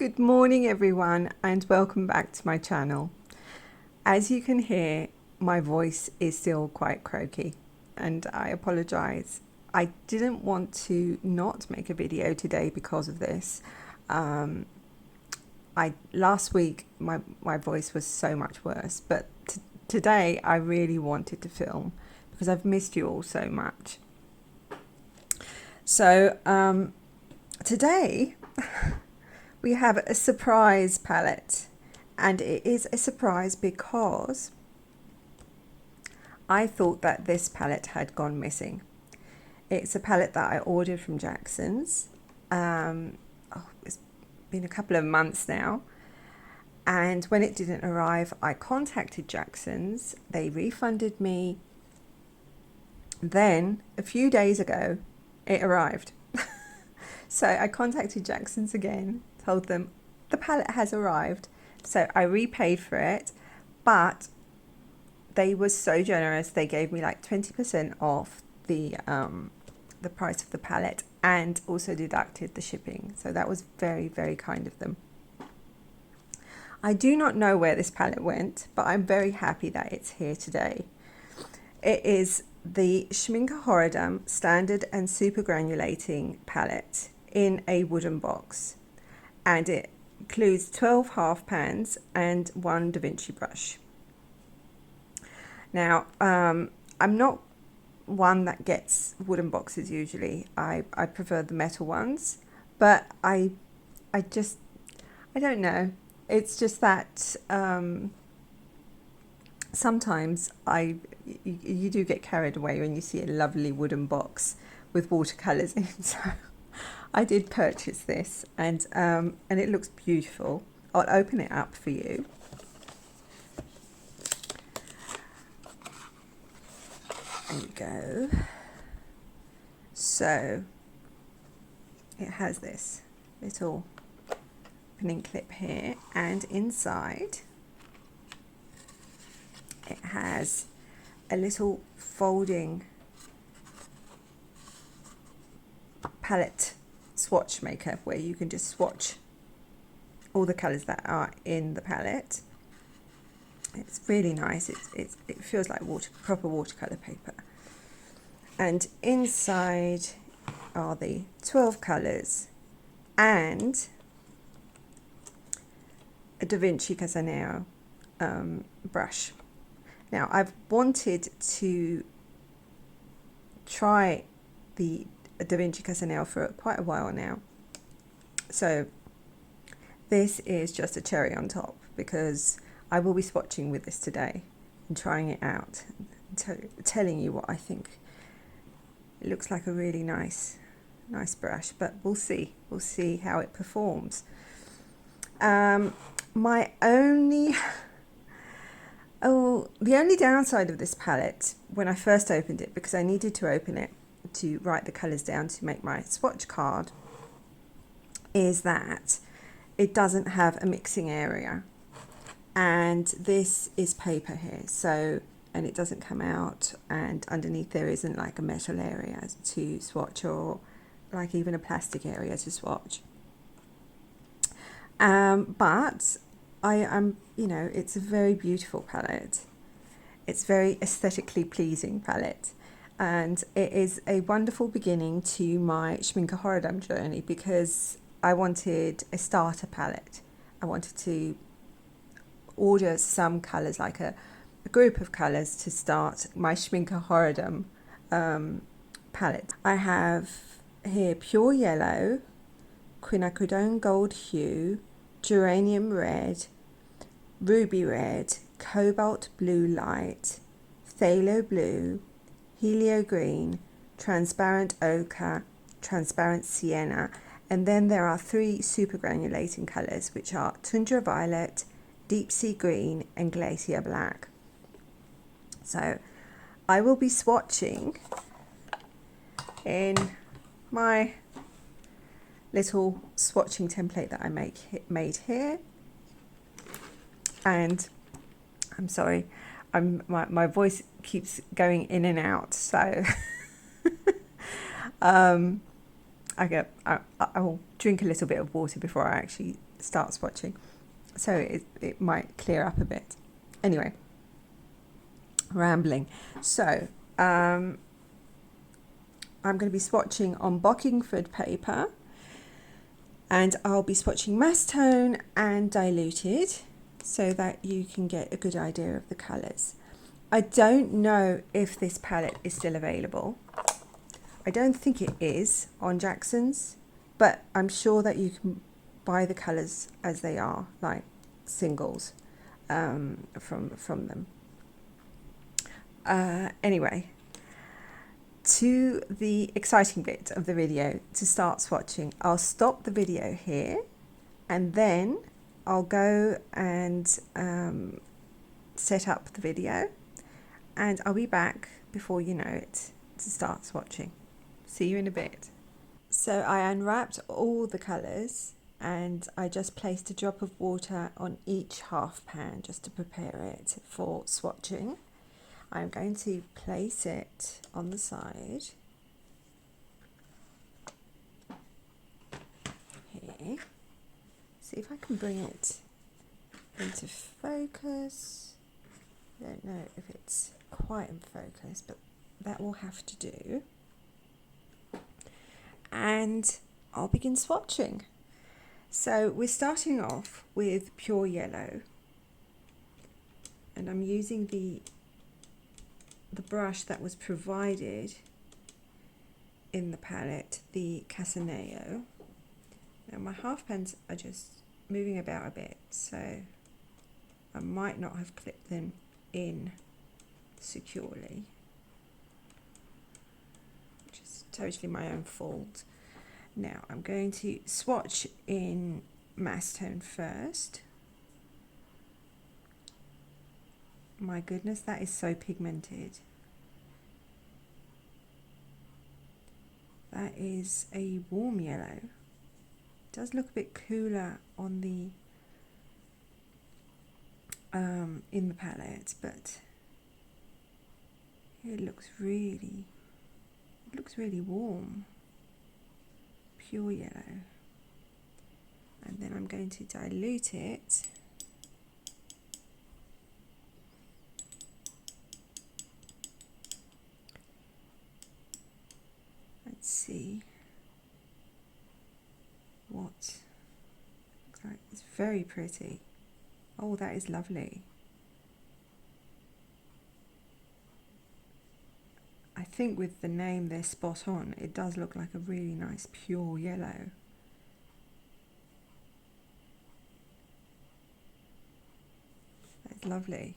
Good morning everyone and welcome back to my channel. As you can hear, my voice is still quite croaky and I apologize. I didn't want to not make a video today because of this. Last week my voice was so much worse, but today I really wanted to film because I've missed you all so much. So today we have a surprise palette, and it is a surprise because I thought that this palette had gone missing. It's a palette that I ordered from Jackson's. It's been a couple of months now, and when it didn't arrive I contacted Jackson's. They refunded me. Then a few days ago it arrived. So I contacted Jackson's again, told them the palette has arrived. So I repaid for it, but they were so generous. They gave me like 20% off the price of the palette and also deducted the shipping. So that was very, very kind of them. I do not know where this palette went, but I'm very happy that it's here today. It is the Schmincke Horadam Standard and Super Granulating palette in a wooden box, and it includes 12 half pans and one Da Vinci brush. Now I'm not one that gets wooden boxes usually. I prefer the metal ones, but I don't know, it's just that sometimes you do get carried away when you see a lovely wooden box with watercolors in. So I did purchase this, and it looks beautiful. I'll open it up for you. There you go. So it has this little opening clip here, and inside it has a little folding palette swatch maker where you can just swatch all the colors that are in the palette. It's really nice. It feels like proper watercolor paper. And inside are the 12 colors and a Da Vinci Casaneo brush. Now I've wanted to try the Da Vinci Casaneo for quite a while now, so this is just a cherry on top because I will be swatching with this today and trying it out, telling you what I think. It looks like a really nice brush, but we'll see how it performs. The only downside of this palette, when I first opened it, because I needed to open it to write the colours down to make my swatch card, is that it doesn't have a mixing area, and this is paper here, so, and it doesn't come out, and underneath there isn't like a metal area to swatch, or like even a plastic area to swatch. But you know, it's a very beautiful palette. It's very aesthetically pleasing palette, and it is a wonderful beginning to my Schmincke Horadam journey because I wanted a starter palette. I wanted to order some colors, like a group of colors, to start my Schmincke Horadam palette. I have here pure yellow, quinacridone gold hue, geranium red, ruby red, cobalt blue light, phthalo blue, helio green, transparent ochre, transparent sienna, and then there are 3 super granulating colors, which are Tundra Violet, deep sea green, and Glacier Black. So I will be swatching in my little swatching template that I made here. And I'm sorry, my voice keeps going in and out, so I will drink a little bit of water before I actually start swatching, so it might clear up a bit. Anyway, rambling. So I'm going to be swatching on Bockingford paper, and I'll be swatching mass tone and diluted so that you can get a good idea of the colours. I don't know if this palette is still available. I don't think it is on Jackson's, but I'm sure that you can buy the colours as they are, like singles from them. Anyway, to the exciting bit of the video, to start swatching. I'll stop the video here and then I'll go and set up the video, and I'll be back before you know it to start swatching. See you in a bit. So I unwrapped all the colours and I just placed a drop of water on each half pan just to prepare it for swatching. I'm going to place it on the side here. See if I can bring it into focus. I don't know if it's quite in focus, but that will have to do. And I'll begin swatching. So we're starting off with pure yellow, and I'm using the brush that was provided in the palette, the Casaneo. Now my half pans are just moving about a bit, so I might not have clipped them in securely, which is totally my own fault. Now I'm going to swatch in mass tone first. My goodness, that is so pigmented. That is a warm yellow. It does look a bit cooler on the in the palette, but it looks really warm. Pure yellow. And then I'm going to dilute it. Let's see what looks like. It's very pretty. Oh, that is lovely. I think with the name they're spot on. It does look like a really nice pure yellow. That's lovely.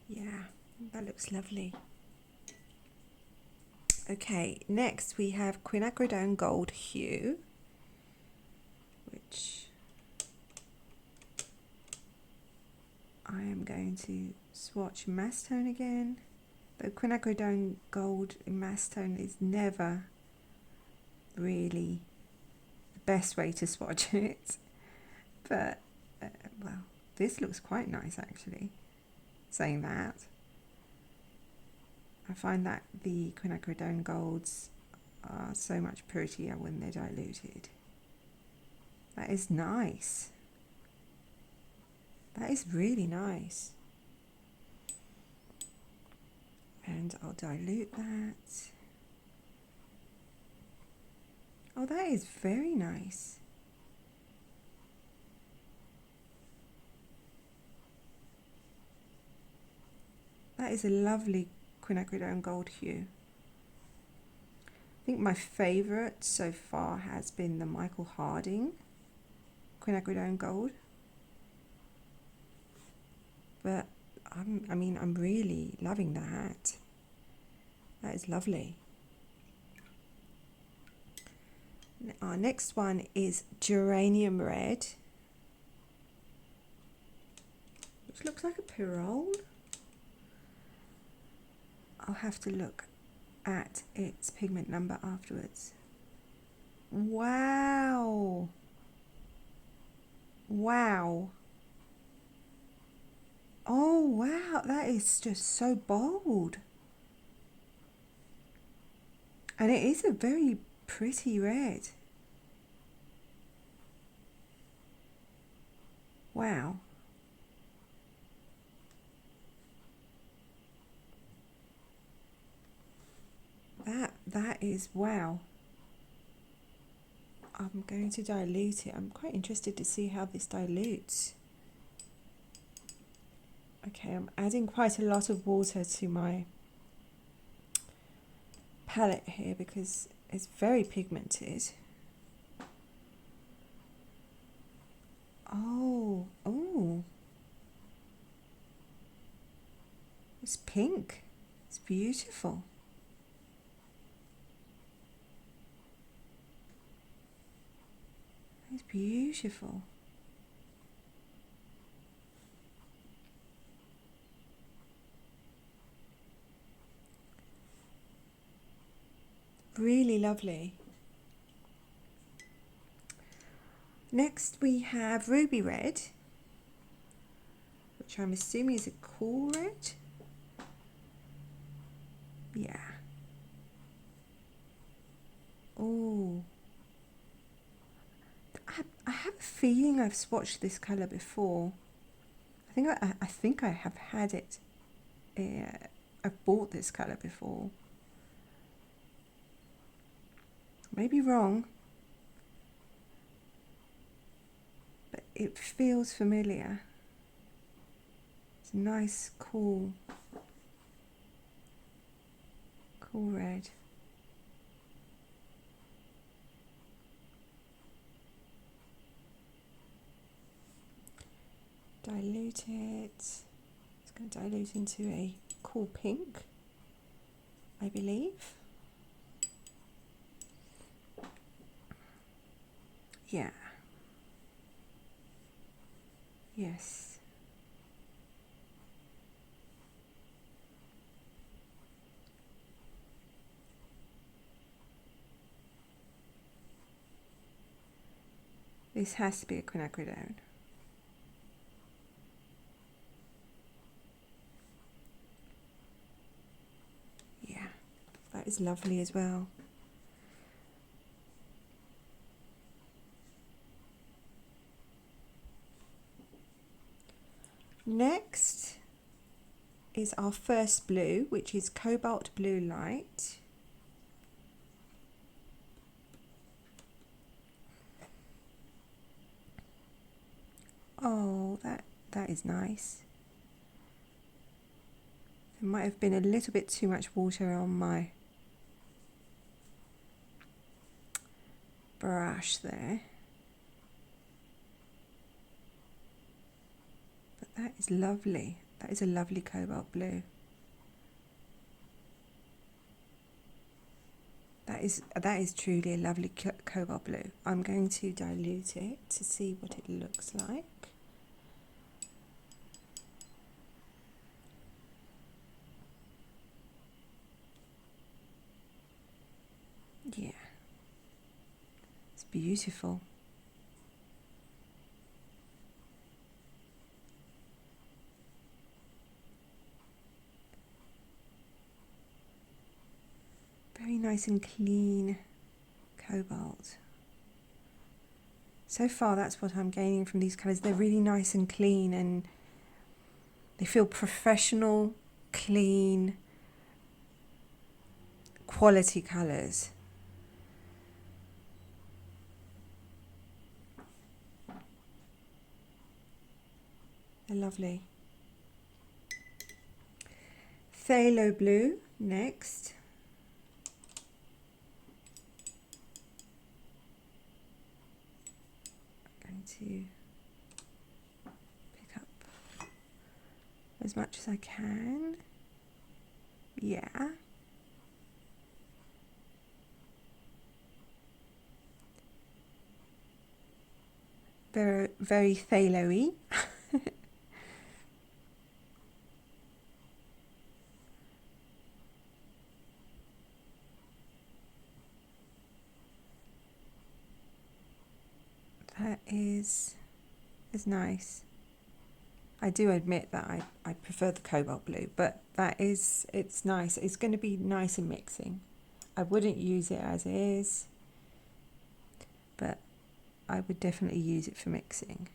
Yeah, that looks lovely. Okay, next we have quinacridone gold hue, which I am going to swatch mass tone again. The quinacridone gold in mass tone is never really the best way to swatch it, but well, this looks quite nice actually. Saying that, I find that the quinacridone golds are so much prettier when they're diluted. That is nice. That is really nice. And I'll dilute that. Oh, that is very nice. That is a lovely quinacridone gold hue. I think my favourite so far has been the Michael Harding quinacridone gold. But I'm really loving that. That is lovely. Our next one is geranium red, which looks like a pyrrole. I'll have to look at its pigment number afterwards. Wow. Wow. Oh wow, that is just so bold. And it is a very pretty red. Wow. That is wow. I'm going to dilute it. I'm quite interested to see how this dilutes. Okay, I'm adding quite a lot of water to my palette here because it's very pigmented. Oh, it's pink. It's beautiful. It's beautiful. Really lovely. Next we have Ruby Red, which I'm assuming is a cool red. Yeah. Oh. I have a feeling I've swatched this colour before. I think I have had it. I've bought this colour before. Maybe wrong, but it feels familiar. It's a nice, cool red. Dilute it. It's going to dilute into a cool pink, I believe. Yeah. Yes. This has to be a quinacridone. Yeah, that is lovely as well. Next is our first blue, which is Cobalt Blue Light. Oh, that is nice. There might have been a little bit too much water on my brush there. But that is lovely. That is a lovely cobalt blue. That is truly a lovely cobalt blue. I'm going to dilute it to see what it looks like. Yeah, it's beautiful. Very nice and clean cobalt. So far that's what I'm gaining from these colours. They're really nice and clean and they feel professional, clean, quality colours. They're lovely. Phthalo Blue next. To pick up as much as I can. Yeah. Very, very phthalo-y. That is nice. I do admit that I prefer the cobalt blue, but it's nice. It's going to be nice and mixing. I wouldn't use it as is, but I would definitely use it for mixing.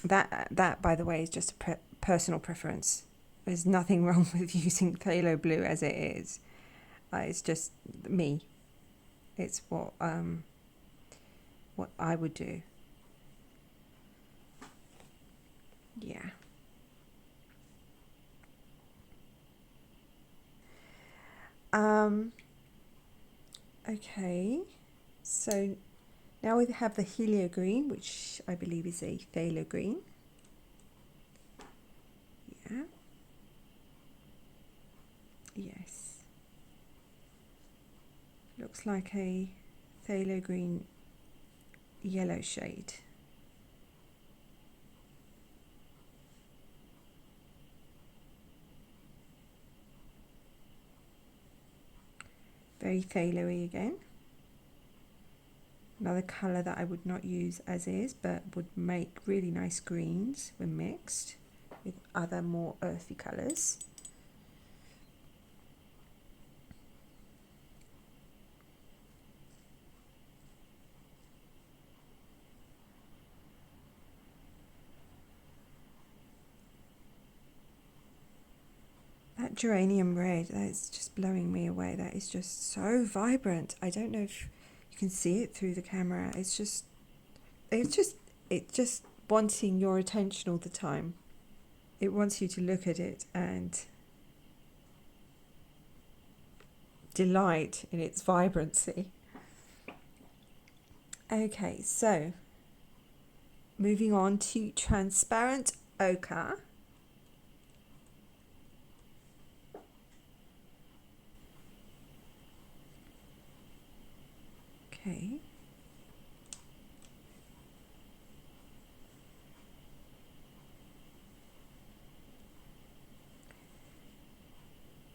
That by the way is just a personal preference. There's nothing wrong with using phthalo blue as it is. It's just me. It's what I would do. Yeah. Okay, so now we have the Helio Green, which I believe is a phthalo green. Yeah. Yes. Looks like a phthalo green yellow shade. Very phthalo-y again. Another colour that I would not use as is, but would make really nice greens when mixed with other more earthy colours. That geranium red, that is just blowing me away. That is just so vibrant. I don't know if you can see it through the camera. It's just wanting your attention all the time. It wants you to look at it and delight in its vibrancy. Okay, so moving on to transparent ochre. Okay.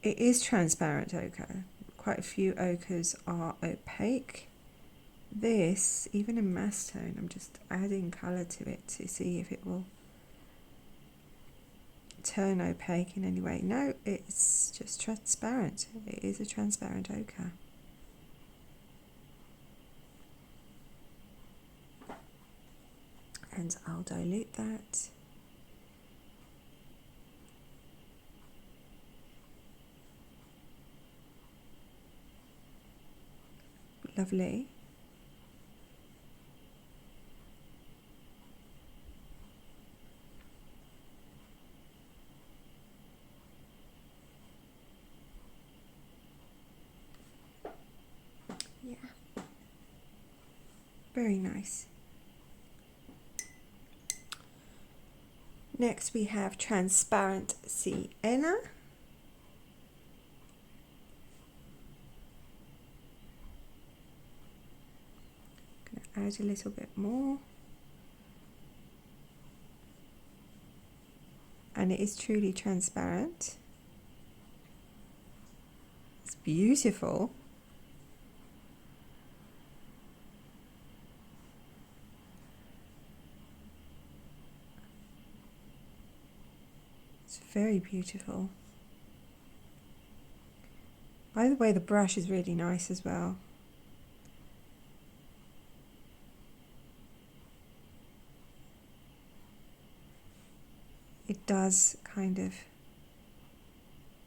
It is transparent ochre. Quite a few ochres are opaque. This, even in mass tone, I'm just adding colour to it to see if it will turn opaque in any way. No, it's just transparent. It is a transparent ochre. And I'll dilute that. Lovely. Yeah. Very nice. Next we have transparent Sienna. Gonna add a little bit more. And it is truly transparent. It's beautiful. It's very beautiful. By the way, the brush is really nice as well. It does kind of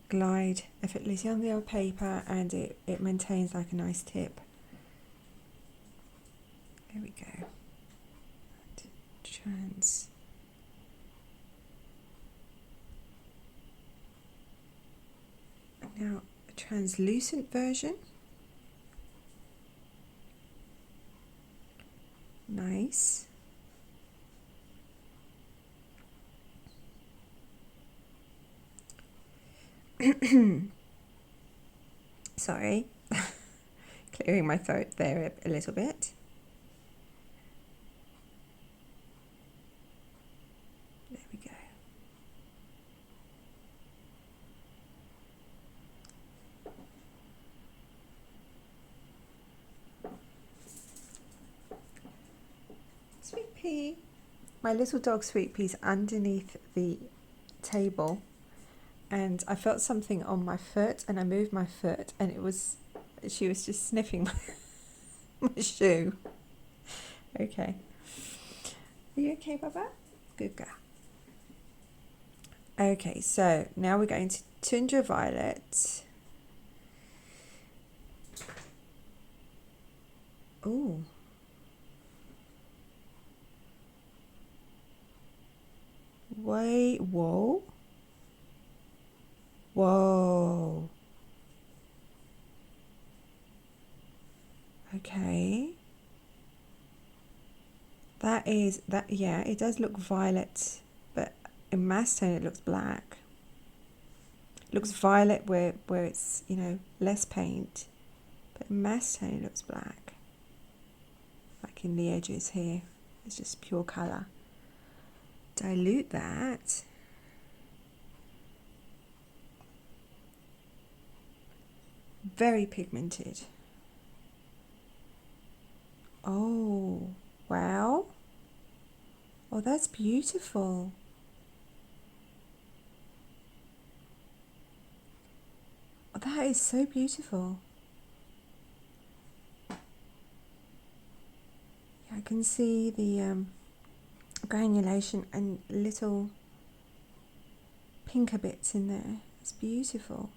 glide effortlessly on the old paper, and it maintains like a nice tip. There we go. Now a translucent version. Nice. Sorry, clearing my throat there a little bit. There we go. Sweet Pea. My little dog Sweet Pea's underneath the table, and I felt something on my foot, and I moved my foot, and she was just sniffing my shoe. Okay. Are you okay, Baba? Good girl. Okay, so now we're going to Tundra Violet. Oh. Wait, whoa. Whoa. Okay. Yeah, it does look violet, but in mass tone it looks black. It looks violet where it's, you know, less paint, but in mass tone it looks black. Like in the edges here, it's just pure colour. Dilute that. Very pigmented. Oh, wow. Oh, that's beautiful. Oh, that is so beautiful. Yeah, I can see the granulation and little pinker bits in there. It's beautiful.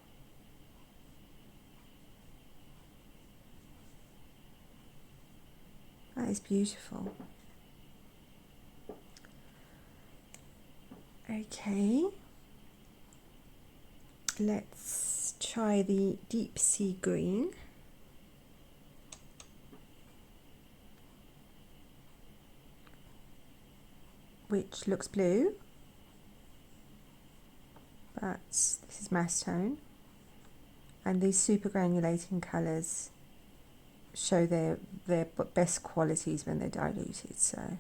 That is beautiful. Okay, let's try the deep sea green. Which looks blue, but this is mass tone, and these super granulating colours show their best qualities when they're diluted. So I'm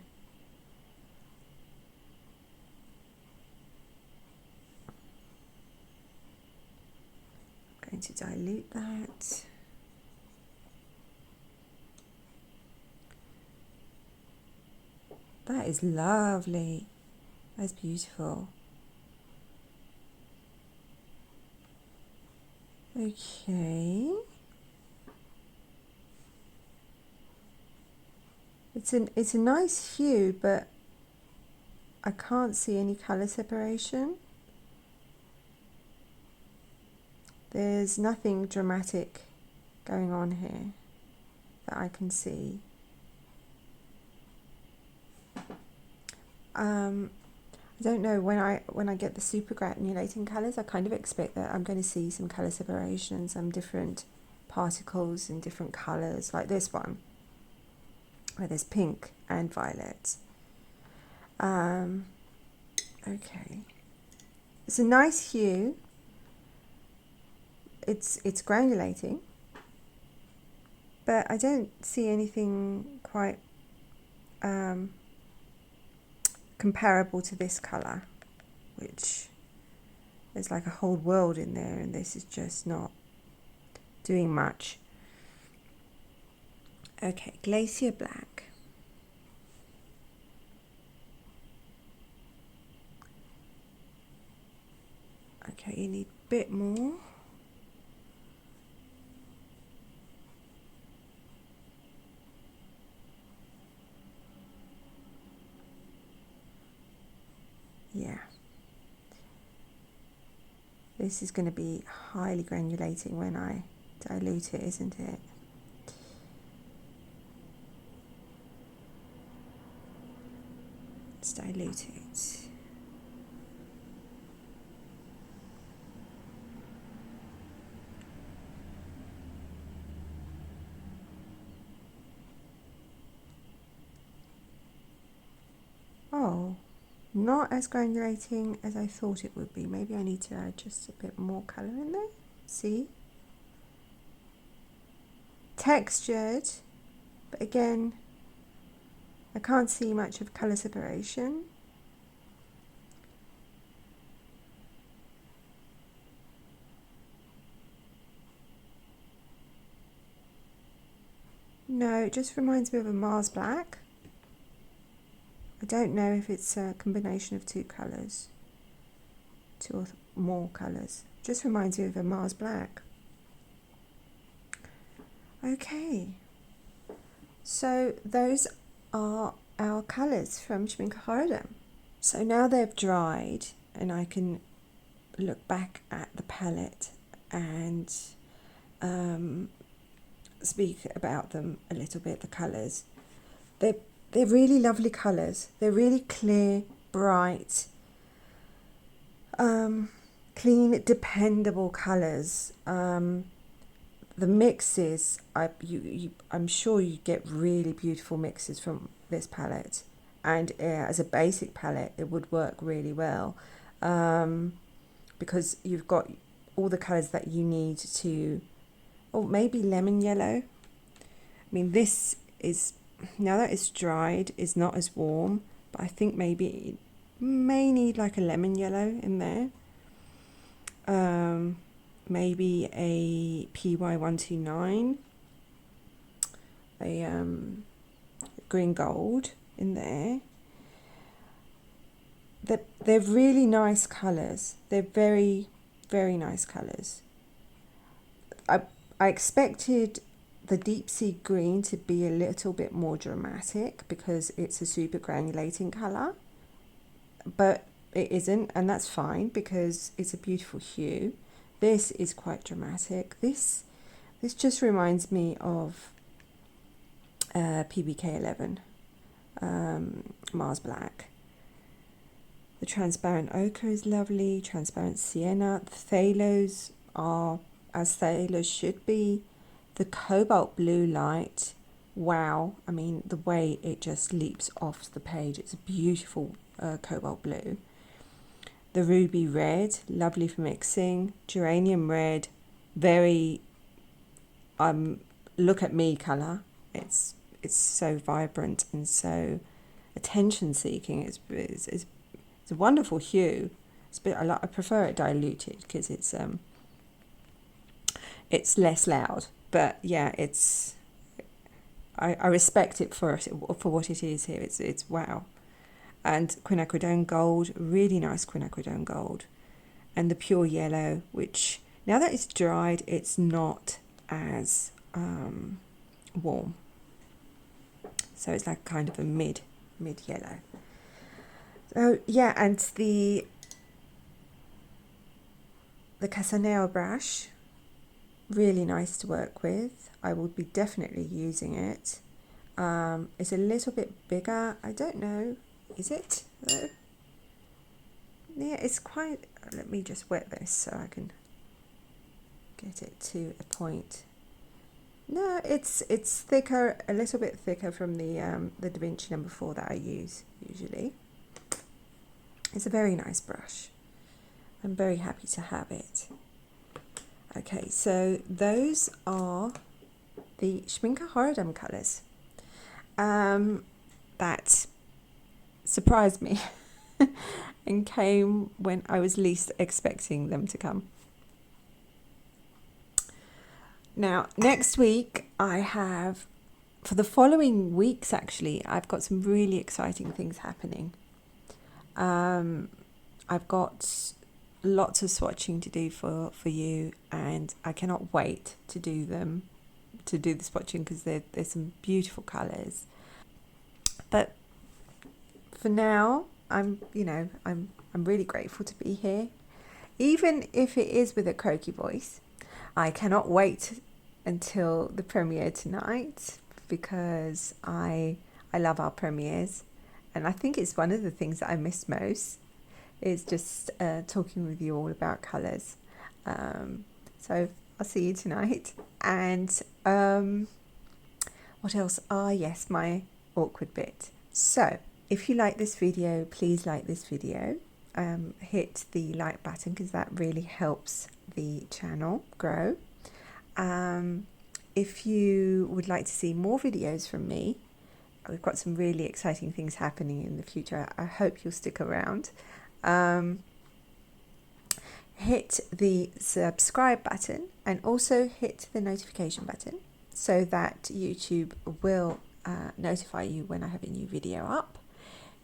going to dilute that. That is lovely. That's beautiful. Okay. It's a nice hue, but I can't see any colour separation. There's nothing dramatic going on here that I can see. I don't know, when I get the super granulating colours, I kind of expect that I'm going to see some colour separation, some different particles in different colours, like this one, where there's pink and violet. Okay, it's a nice hue. It's granulating, but I don't see anything quite comparable to this colour, which there's like a whole world in there, and this is just not doing much. Okay, Glacier Black. Okay, you need a bit more. Yeah, this is going to be highly granulating when I dilute it, isn't it? Let's dilute it. Oh, not as granulating as I thought it would be. Maybe I need to add just a bit more colour in there. See? Textured, but again, I can't see much of colour separation. No, it just reminds me of a Mars Black. I don't know if it's a combination of two colours, two more colours. Just reminds me of a Mars Black. Okay, so those are our colours from Schmincke Horadam. So now they've dried and I can look back at the palette and speak about them a little bit, the colours. They're really lovely colours. They're really clear, bright, clean, dependable colours. The mixes, I'm sure you get really beautiful mixes from this palette, and as a basic palette it would work really well, because you've got all the colours that you need to, or maybe lemon yellow. I mean, this is, now that it's dried, is not as warm, but I think maybe it may need like a lemon yellow in there. Maybe a PY129, a green gold in there. They're really nice colours. They're very, very nice colours. I expected the deep sea green to be a little bit more dramatic because it's a super granulating colour, but it isn't, and that's fine because it's a beautiful hue. This is quite dramatic. This just reminds me of PBK11, Mars Black. The transparent ochre is lovely. Transparent sienna. The phthalos are as phthalos should be. The cobalt blue light. Wow! I mean, the way it just leaps off the page. It's a beautiful cobalt blue. The ruby red, lovely for mixing. Geranium red, very look at me colour. It's so vibrant and so attention seeking. It's a wonderful hue. I prefer it diluted because it's less loud. But yeah, I respect it for what it is here. It's wow. And quinacridone gold, really nice quinacridone gold. And the pure yellow, which now that it's dried, it's not as warm. So it's like kind of a mid yellow. So yeah, and the Casaneo brush, really nice to work with. I will be definitely using it. It's a little bit bigger. I don't know. Is it? Yeah, it's quite. Let me just wet this so I can get it to a point. No, it's thicker, a little bit thicker from the Da Vinci number 4 that I use usually. It's a very nice brush. I'm very happy to have it. Okay, so those are the Schmincke Horadam colours that surprised me and came when I was least expecting them to come. Now, next week I have, for the following weeks actually, I've got some really exciting things happening. I've got lots of swatching to do for you, and I cannot wait to do them, to do the swatching, because there's some beautiful colours. But for now, I'm really grateful to be here, even if it is with a croaky voice. I cannot wait until the premiere tonight, because I love our premieres, and I think it's one of the things that I miss most is just talking with you all about colours. So I'll see you tonight. And what else? Yes, my awkward bit. So if you like this video, please like this video. Hit the like button because that really helps the channel grow. If you would like to see more videos from me, we've got some really exciting things happening in the future. I hope you'll stick around. Hit the subscribe button and also hit the notification button so that YouTube will notify you when I have a new video up.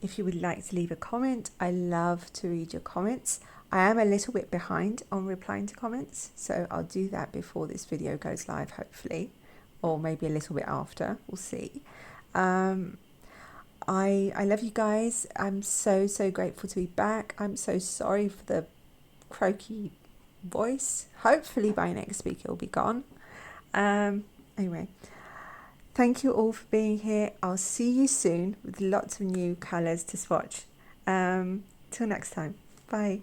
If you would like to leave a comment, I love to read your comments. I am a little bit behind on replying to comments, so I'll do that before this video goes live, hopefully, or maybe a little bit after, we'll see. I love you guys. I'm so grateful to be back. I'm so sorry for the croaky voice. Hopefully by next week it'll be gone. Anyway, thank you all for being here. I'll see you soon with lots of new colours to swatch. Till next time. Bye.